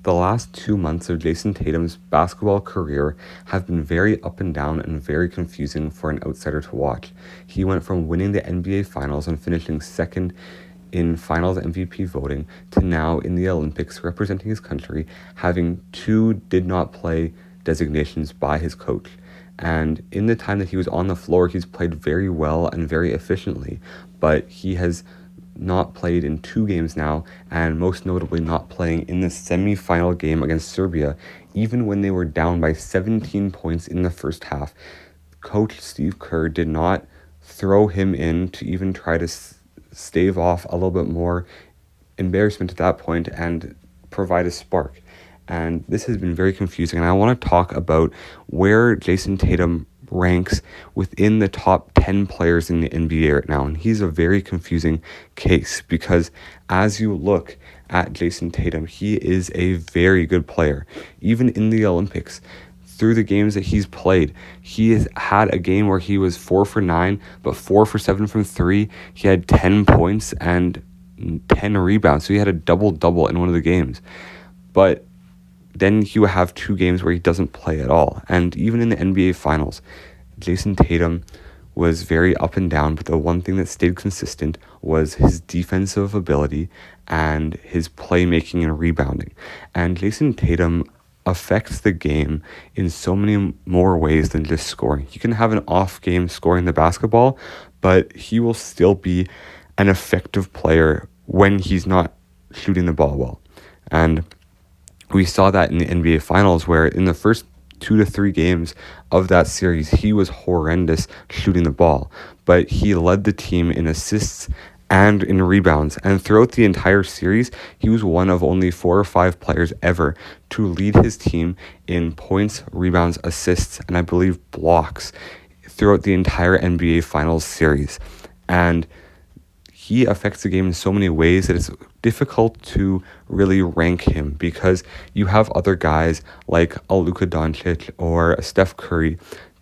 The last 2 months of Jayson Tatum's basketball career have been very up and down and very confusing for an outsider to watch. He went from winning the NBA Finals and finishing second in Finals MVP voting to now in the Olympics representing his country, having 2 did not play designations by his coach. And in the time that he was on the floor, he's played very well and very efficiently, but he has not played in 2 games now, and most notably not playing in the semi-final game against Serbia, even when they were down by 17 points in the first half. Coach Steve Kerr did not throw him in to even try to stave off a little bit more embarrassment at that point and provide a spark. And this has been very confusing, and I want to talk about where Jayson Tatum ranks within the top 10 players in the NBA right now. And he's a very confusing case because as you look at Jayson Tatum, he is a very good player. Even in the Olympics, through the games that he's played, he has had a game where he was 4 for 9, but 4 for 7 from 3. He had 10 points and 10 rebounds. So he had a double-double in one of the games. But then you have 2 games where he doesn't play at all. And even in the NBA Finals, Jayson Tatum was very up and down, but the one thing that stayed consistent was his defensive ability and his playmaking and rebounding. And Jayson Tatum affects the game in so many more ways than just scoring. He can have an off game scoring the basketball, but he will still be an effective player when he's not shooting the ball well. And we saw that in the NBA Finals, where in the first 2 to 3 games of that series, he was horrendous shooting the ball, but he led the team in assists and in rebounds. And throughout the entire series, he was one of only 4 or 5 players ever to lead his team in points, rebounds, assists, and I believe blocks throughout the entire NBA Finals series. And he affects the game in so many ways that it's difficult to really rank him because you have other guys like a Luka Doncic or a Steph Curry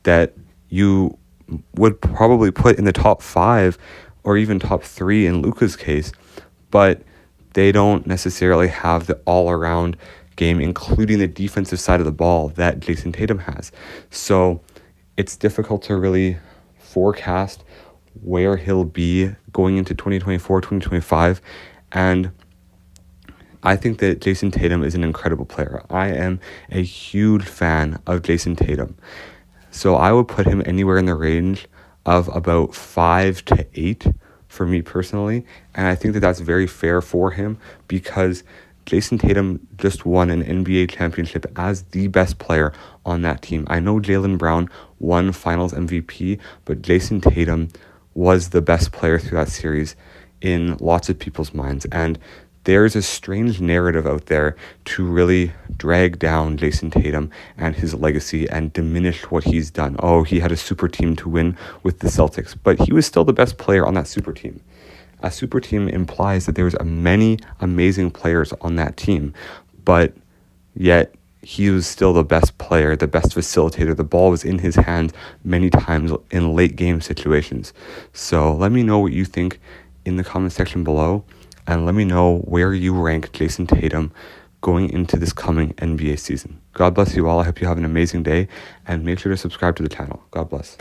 that you would probably put in the top 5 or even top 3 in Luka's case, but they don't necessarily have the all-around game, including the defensive side of the ball that Jayson Tatum has. So it's difficult to really forecast where he'll be going into 2024, 2025. And I think that Jayson Tatum is an incredible player. I am a huge fan of Jayson Tatum. So I would put him anywhere in the range of about 5 to 8 for me personally. And I think that that's very fair for him because Jayson Tatum just won an NBA championship as the best player on that team. I know Jaylen Brown won Finals MVP, but Jayson Tatum was the best player through that series in lots of people's minds. And there's a strange narrative out there to really drag down Jayson Tatum and his legacy and diminish what he's done. Oh, he had a super team to win with the Celtics, but he was still the best player on that super team. A super team implies that there's many amazing players on that team, but yet he was still the best player, the best facilitator. The ball was in his hands many times in late game situations. So let me know what you think in the comment section below, and let me know where you rank Jayson Tatum going into this coming NBA season. God bless you all. I hope you have an amazing day, and make sure to subscribe to the channel. God bless.